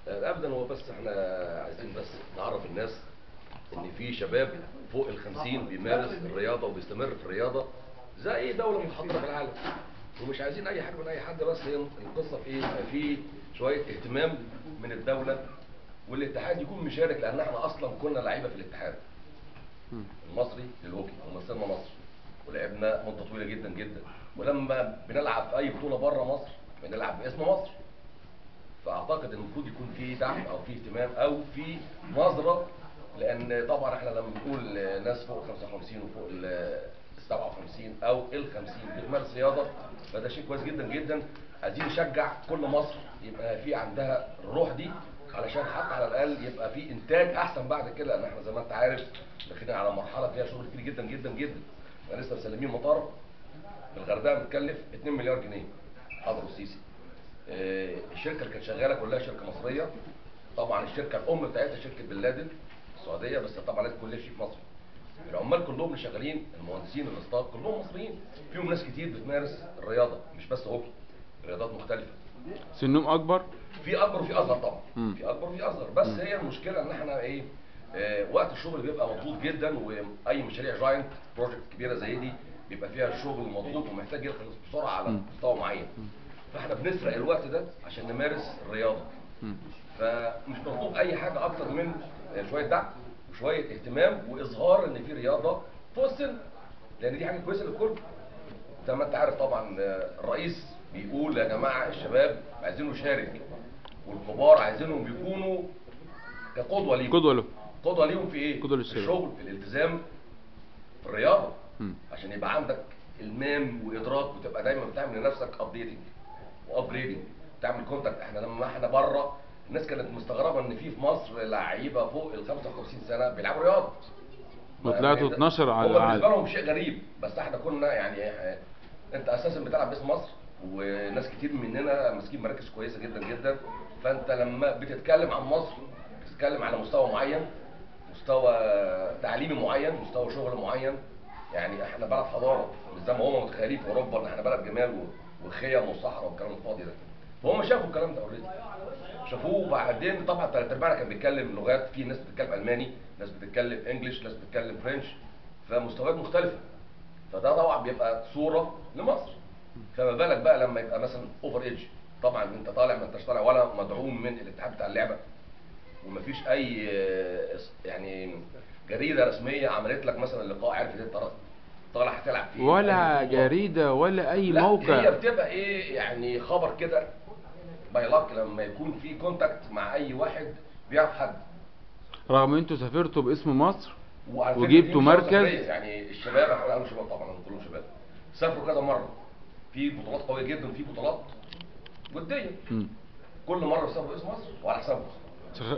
ابدا. هو بس احنا عايزين بس نعرف الناس ان في شباب فوق ال50 بيمارس الرياضه وبيستمر في الرياضه زي اي دوله متحضره في العالم، ومش عايزين اي حاجه من اي حد. بس هي القصه في ايه؟ يبقى في شويه اهتمام من الدوله والاتحاد يكون مشارك، لان احنا اصلا كنا لعيبه في الاتحاد المصري للهوكي ومثلنا مصر ولعبنا مده طويله جدا جدا، ولما بنلعب في اي بطوله بره مصر بنلعب باسم مصر. فاعتقد ان المفروض يكون في دعم او في اهتمام او في نظره، لان طبعا احنا لما بنقول ناس فوق 55 وفوق ال 57 او ال 50 بتمارس رياضه، فده شيء كويس جدا جدا. عايزين نشجع كل مصر يبقى في عندها الروح دي، علشان حتى على الاقل يبقى في انتاج احسن بعد كده، لان احنا زي ما انت عارف داخلين على مرحله فيها شغل كتير جدا جدا جدا. احنا لسه مسلمين مطار في الغردقه متكلف 2 مليار جنيه حضروا السيسي. الشركه اللي كانت شغاله كلها شركه مصريه، طبعا الشركه الام بتاعتها شركه بن لادن السعوديه، بس طبعا لازم كل شيء في مصر. العمال كلهم اللي شغالين، المهندسين الاستاف كلهم مصريين، فيهم ناس كتير بتمارس الرياضه مش بس هوكي، رياضات مختلفه. سنهم اكبر؟ في اكبر وفي اصغر طبعا. في اكبر وفي اصغر، بس هي المشكله ان احنا ايه، وقت الشغل بيبقى مضغوط جدا، واي مشاريع جاينت بروجكت كبيره زي دي بيبقى فيها الشغل مضغوط ومحتاج يخلص بسرعه على مستوى معين. فاحنا بنسرق الوقت ده عشان نمارس الرياضه. فمش مطلوب اي حاجه اكتر من شويه دعم وشويه اهتمام واظهار ان في رياضه فوق السن، لان دي حاجه كويسه للكل. زي ما انت عارف طبعا الرئيس بيقول يا جماعه الشباب عايزينه يشارك، والكبار عايزينهم يكونوا كقدوه ليهم. قدوه له. قدوه ليهم في ايه؟ قدوه في للشباب. الشغل، في الالتزام، في الرياضه. عشان يبقى عندك المام وادراك وتبقى دايما بتعمل لنفسك ابديتنج وابجريدنج، تعمل كونتاكت. احنا لما احنا بره الناس كانت مستغربه ان في مصر لعيبه فوق ال 55 سنه بيلعبوا رياضه، وطلعتوا 12 على العالم. العالم. بالنسبه لهم شيء غريب، بس احنا كنا يعني انت اساسا بتلعب باسم مصر، وناس كتير مننا ماسكين مراكز كويسه جدا جدا. فانت لما بتتكلم عن مصر بتتكلم على مستوى معين، مستوى تعليمي معين، مستوى شغل معين. يعني احنا بلد حضاره، مش زي ما هم متخيلين في اوروبا ان احنا بلد جمال وخيم وصحراء والكلام الفاضي ده. فهم شافوا الكلام ده اوريدي، شافوه. وبعدين طبعا ثلاث ارباعنا كان بيتكلم لغات، في ناس بتتكلم الماني، ناس بتتكلم انجلش، ناس بتتكلم فرنش، فمستويات مختلفه. فده طبعا بيبقى صوره لمصر. فما بالك بقى لما يبقى مثلا اوفر ايدج، طبعا انت طالع ما انتش طالع ولا مدعوم من الاتحاد بتاع اللعبه، ومفيش اي يعني جريده رسميه عملت لك مثلا لقاء عرفت انت طالع هتلعب فيه، ولا جريده ولا اي لا موقع. هي بتبقى ايه يعني خبر كده باي لاك، لما يكون في كونتاكت مع اي واحد بيعرف حد. رغم انتوا سافرتوا باسم مصر وعلى فكرة وجبتوا دي مش مركز. سفرية، يعني الشباب احنا قالوا شباب طبعا كلهم شباب سافروا كذا مره في بطولات قويه جدا، وفي بطولات وديه. كل مره بيسافروا باسم مصر وعلى حسابهم.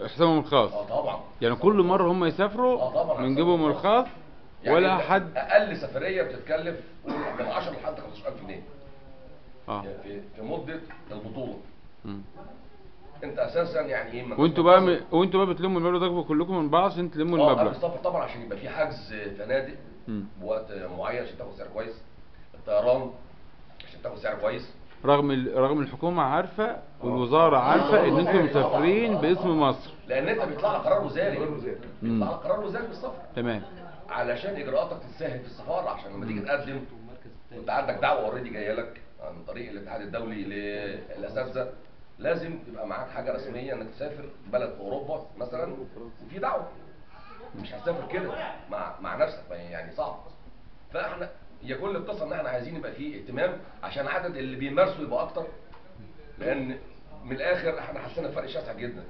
حسابهم الخاص. طبعا. يعني كل مره هم يسافروا طبعا من جيبهم الخاص. يعني ولا حد. اقل سفريه بتتكلف من 10 لحد 15000 جنيه يعني في مده البطوله. انت اساسا يعني ايه، وانتوا بقى بتلموا المبلغ ده كلكم من بعض عشان تلموا المبلغ. السفر طبعا عشان يبقى في حجز فنادق بوقت معين عشان تاخد سعر كويس، الطيران عشان تاخد سعر كويس. رغم الحكومه عارفه والوزاره عارفه ان انتم مسافرين باسم مصر، لان انت بيطلع لك قرار وزاري، بيطلع لك قرار وزاري بالسفر. تمام. علشان اجراءاتك تتسهل في السفاره، عشان لما تيجي تقدم وانت عندك دعوه اوريدي جايه لك عن طريق الاتحاد الدولي للاساتذه، لازم يبقى معاك حاجه رسميه انك تسافر بلد في اوروبا مثلا وفي دعوه. مش هتسافر كده مع نفسك، يعني صعب. فاحنا هي كل القصه ان احنا عايزين يبقى فيه اهتمام عشان عدد اللي بيمارسوا يبقى اكتر، لان من الاخر احنا حسينا بفرق شاسع جدا.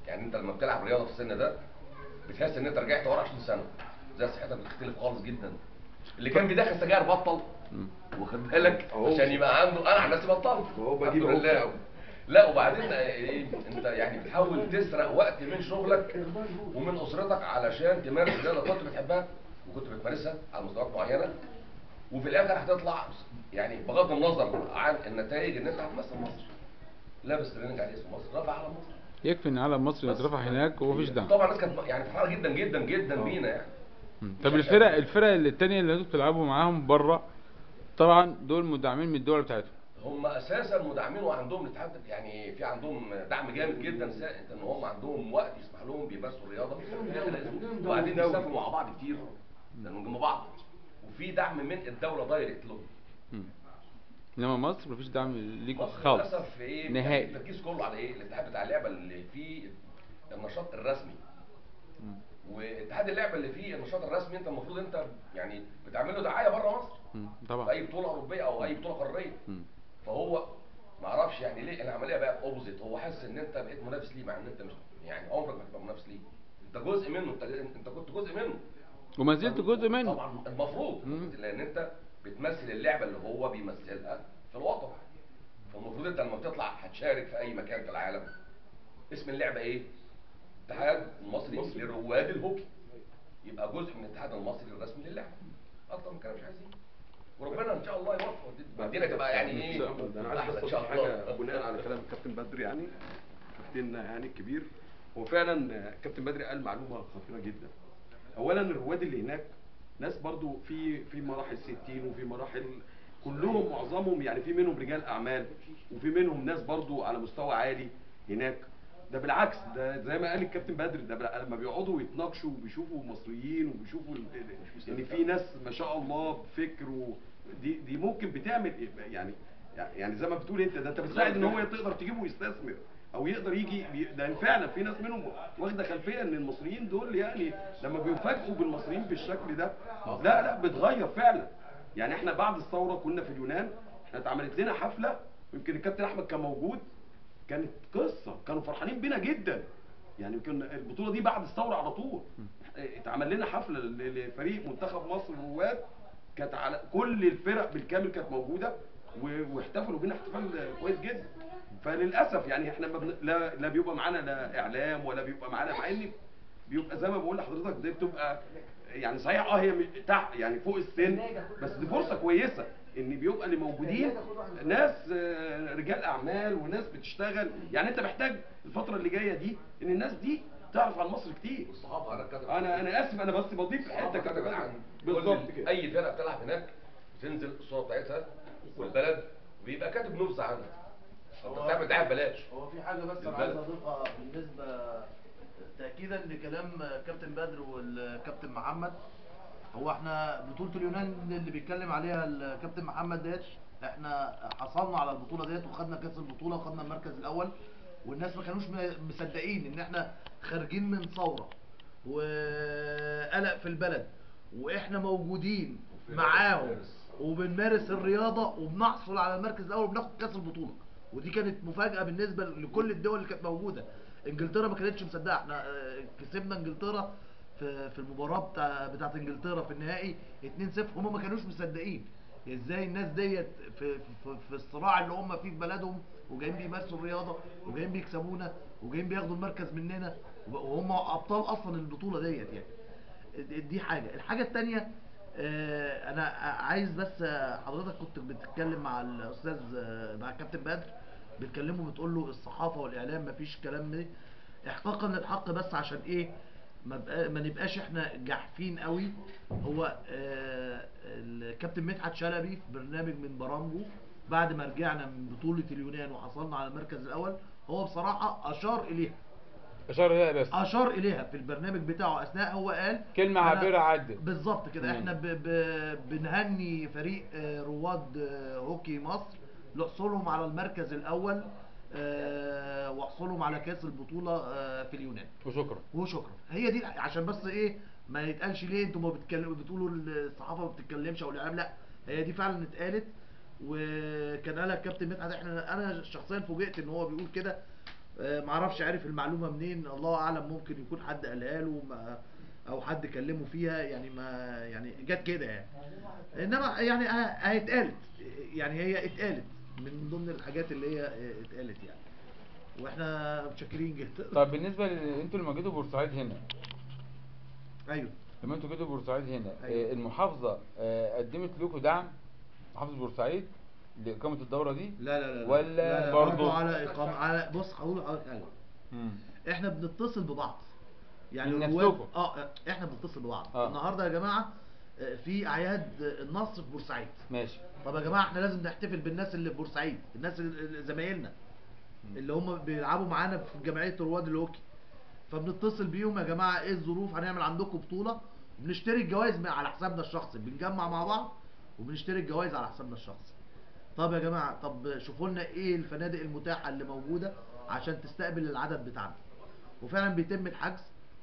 يعني انت لما بتلعب رياضه في السن ده بتحس ان انت رجعت ورا 20 سنه، زي صحتك بتختلف خالص جدا. اللي كان بيدخل سجاير بطل، واخد بالك، عشان يبقى عنده. انا عن نفسي بطلت الحمد لله. لا وبعدين ايه، انت يعني بتحاول تسرق وقت من شغلك ومن اسرتك علشان تمارس رياضه كنت بتحبها وكنت بتمارسها على مستويات معينه، وفي الاخر هتطلع يعني بغض النظر عن النتائج ان انت هتمثل مصر لابس تريننج على اسم مصر، رافع علم مصر. يكفي ان علم مصر يترفع هناك ومفيش دعم. طبعا الناس كانت يعني فرحانه جدا جدا جدا بينا يعني. طب الفرق اللي التانية اللي انتوا بتلعبوا معاهم بره، طبعا دول مدعمين من الدول بتاعتهم. هم اساسا مدعمين وعندهم الاتحاد، يعني في عندهم دعم جامد جدا ان هم عندهم وقت يسمح لهم بيمارسوا الرياضه، وبعدين بيسافروا مع بعض كتير لانهم جنب بعض، وفي دعم من الدوله دايركت لهم. انما مصر مفيش دعم ليكوا مصر خالص للاسف ايه، نهائي. يعني التركيز كله على ايه؟ الاتحاد بتاع اللعبه اللي فيه النشاط الرسمي، واتحاد اللعبه اللي فيه النشاط الرسمي انت المفروض انت يعني بتعمل له دعايه بره مصر طبعا في اي بطوله اوروبيه او اي بطوله قاريه. فهو ما اعرفش يعني ليه العمليه بقى اوبوزيت، هو حاسس ان انت بقيت منافس ليه مع ان انت مش، يعني عمرك ما هتبقى منافس ليه، انت جزء منه، انت كنت جزء منه وما زلت جزء منه طبعا المفروض، لان انت بتمثل اللعبه اللي هو بيمثلها في الوطن. فالمفروض انت لما بتطلع هتشارك في اي مكان في العالم، اسم اللعبه ايه؟ الاتحاد المصري لرواد الهوكي، يبقى جزء من الاتحاد المصري الرسمي للعبه، اكتر من كده مش عايزين. وربنا ان شاء الله يوفق الدنيا تبقى يعني ايه انا عايز احلى ان بس شاء أضيف الله. حاجه بناء على كلام الكابتن بدر، يعني كابتننا يعني الكبير. هو فعلا كابتن بدر قال معلومه خطيره جدا. اولا الرواد اللي هناك ناس برضو في مراحل 60 وفي مراحل، كلهم معظمهم يعني في منهم رجال اعمال وفي منهم ناس برضو على مستوى عالي هناك. ده بالعكس، ده زي ما قال الكابتن بدر، ده لما بيقعدوا يتناقشوا وبيشوفوا مصريين وبيشوفوا ان في ناس ما شاء الله بفكر دي ممكن بتعمل يعني زي ما بتقول انت، ده انت بتساعد ان هو تقدر تجيبه يستثمر او يقدر يجي ده فعلا في ناس منهم واخده خلفيه ان المصريين دول يعني لما بيفاجئوا بالمصريين بالشكل ده لا بتغير فعلا. يعني احنا بعد الثوره كنا في اليونان، احنا اتعملت لنا حفله، يمكن الكابتن احمد كان موجود، كانت قصه، كانوا فرحانين بينا جدا. يعني يمكن البطوله دي بعد الثوره على طول اتعمل لنا حفله لفريق منتخب مصر الرواد، كانت على كل الفرق بالكامل كانت موجوده واحتفلوا بينا احتفال كويس جدا. فللاسف يعني احنا ما لا بيبقى معانا لا اعلام ولا بيبقى معانا، مع ان بيبقى زي ما بقول لحضرتك دي بتبقى يعني صحيح هي تحت يعني فوق السن، بس دي فرصه كويسه ان بيبقى اللي موجودين ناس رجال اعمال وناس بتشتغل. يعني انت محتاج الفتره اللي جايه دي ان الناس دي تعرف عن مصر كتير. والصحافه على الكتب، انا اسف انا بس بضيف حته كتبت عن بالظبط كده. اي فرقه بتلعب هناك بتنزل الصوره بتاعتها والبلد، وبيبقى كاتب نبذه عنها، فانت بتعمل دعايه ببلاش. هو في حاجه بس انا عايز اضيفها بالنسبه تاكيدا لكلام كابتن بدر والكابتن محمد. هو احنا بطوله اليونان اللي بيتكلم عليها الكابتن محمد ديت، احنا حصلنا على البطوله ديت وخدنا كاس البطوله وخدنا المركز الاول، والناس ما كانوش مصدقين ان احنا خارجين من ثوره وقلق في البلد واحنا موجودين معاهم وبنمارس الرياضه وبنحصل على المركز الاول وبناخد كاس البطوله. ودي كانت مفاجاه بالنسبه لكل الدول اللي كانت موجوده. انجلترا ما كانتش مصدقه، احنا كسبنا انجلترا في المباراه بتاعت انجلترا في النهائي 2-0، هم ما كانوش مصدقين ازاي الناس ديت في الصراع اللي هم فيه في بلدهم وجايين بيمارسوا الرياضه وجايين بيكسبونا وجايين بياخدوا المركز مننا وهم ابطال اصلا البطوله ديت. يعني دي حاجه. الحاجه الثانيه انا عايز بس حضرتك كنت بتتكلم مع الاستاذ مع الكابتن بدر، بتكلمه بتقول له الصحافه والاعلام مفيش كلام ده احقاقا للحق، بس عشان ايه ما نبقاش احنا جاحفين قوي. هو الكابتن مدحت شلبي في برنامج من برامجه بعد ما رجعنا من بطوله اليونان وحصلنا على المركز الاول، هو بصراحه اشار اليها بس اشار اليها في البرنامج بتاعه اثناء هو قال كلمه عابره عدت بالظبط كده. احنا بنهني فريق رواد هوكي مصر لحصولهم على المركز الاول وحصولهم على كاس البطوله في اليونان، وشكرا. هي دي عشان بس ايه ما يتقالش ليه انتوا ما بتقولوا الصحافه ما بتتكلمش او الاعلام، لا هي دي فعلا اتقالت وكان قالها الكابتن مدحت. انا شخصيا فوجئت ان هو بيقول كده، معرفش عارف المعلومه منين، الله اعلم، ممكن يكون حد قالها له او حد كلمه فيها، يعني ما يعني جت كده يعني. انما يعني هيتقالت، يعني هي اتقالت من ضمن الحاجات اللي هي اتقالت يعني، واحنا متشكرين جدا. طب بالنسبه انتوا لما جيتوا بورسعيد هنا، ايوه لما انتوا جيتوا بورسعيد هنا أيوة. المحافظه قدمت لكم دعم، محافظه بورسعيد، لاقامه الدوره دي؟ لا ولا برضه على اقامه، على بص هقول لحضرتك حاجه. احنا بنتصل ببعض، يعني من الرواد نفسكم؟ احنا بنتصل ببعض. آه. النهارده يا جماعه في اعياد النصر في بورسعيد. ماشي. طب يا جماعه احنا لازم نحتفل بالناس اللي في بورسعيد، الناس زمايلنا اللي هم بيلعبوا معانا في جمعيه رواد الهوكي. فبنتصل بيهم، يا جماعه ايه الظروف، هنعمل عندكم بطوله، بنشتري الجوائز على حسابنا الشخصي، بنجمع مع بعض وبنشتري الجوائز على حسابنا الشخصي. طب يا جماعه، طب شوفوا لنا ايه الفنادق المتاحه اللي موجوده عشان تستقبل العدد بتاعنا. وفعلا بيتم الحجز،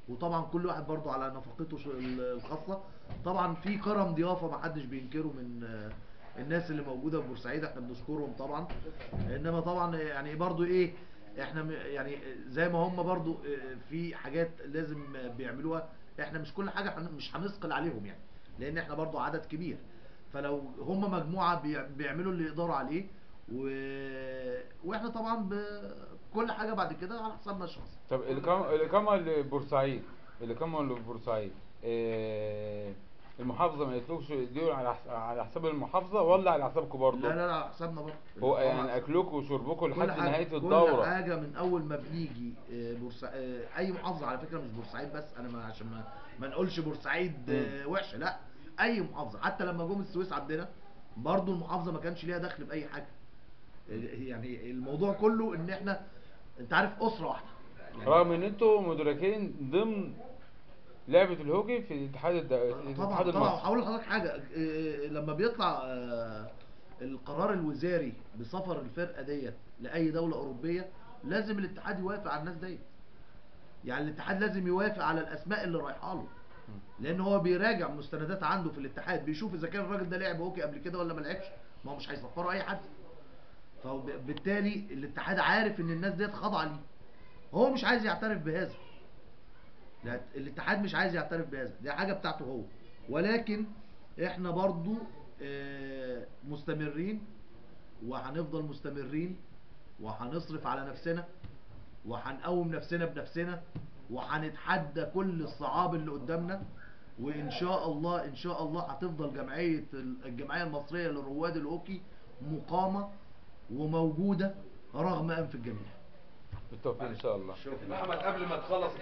وطبعا كل واحد برضو على نفقته الخاصه. طبعا في كرم ضيافه ما حدش بينكره من الناس اللي موجوده في بورسعيد، احنا بنشكرهم طبعا. انما طبعا يعني برضو ايه، احنا يعني زي ما هم برضو في حاجات لازم بيعملوها، احنا مش كل حاجه مش هنثقل عليهم يعني، لان احنا برضو عدد كبير. فلو هم مجموعه بيعملوا اللي يقدروا عليه واحنا طبعا بكل حاجه بعد كده على حسابنا الشخصي. طب الإقامة اللي في بورسعيد، الإقامة اللي في بورسعيد، المحافظة ما قالتلكش دي على حساب المحافظة ولا على حسابكم برضه؟ لا لا لا، على حسابنا برضه. هو يعني أكلكم وشربكم كل لحد حاجة، نهاية الدورة؟ كل حاجة من أول ما بنيجي أي محافظة على فكرة، مش بورسعيد بس، أنا عشان ما نقولش بورسعيد وحشة، لا، أي محافظة. حتى لما جم السويس عندنا برضه المحافظة ما كانش ليها دخل بأي حاجة. يعني الموضوع كله إن إحنا، أنت عارف، أسرة واحدة يعني. رغم إن أنتوا مدركين ضمن لعبة الهوكي في الاتحاد طبعا المصري. هقول لحضرتك حاجة، لما بيطلع القرار الوزاري بسفر الفرقة ديت لأي دولة أوروبية، لازم الاتحاد يوافق على الناس ديت. يعني الاتحاد لازم يوافق على الأسماء اللي رايحة له، لأن هو بيراجع مستندات عنده في الاتحاد، بيشوف إذا كان الراجل ده لعب هوكي قبل كده ولا ما لعبش. ما هو مش هيسفروا أي حد. فبالتالي الاتحاد عارف إن الناس ديت خاضعة ليه، هو مش عايز يعترف بهذا. لا، الاتحاد مش عايز يعترف بهذا، دي حاجة بتاعته هو. ولكن احنا برضو مستمرين، وهنفضل مستمرين، وهنصرف على نفسنا، وهنقوم نفسنا بنفسنا، وهنتحدى كل الصعاب اللي قدامنا. وان شاء الله ان شاء الله هتفضل الجمعية المصرية لرواد الهوكي مقامة وموجودة رغم انف الجميع. بالتوفيق ان شاء الله. محمد قبل ما تخلص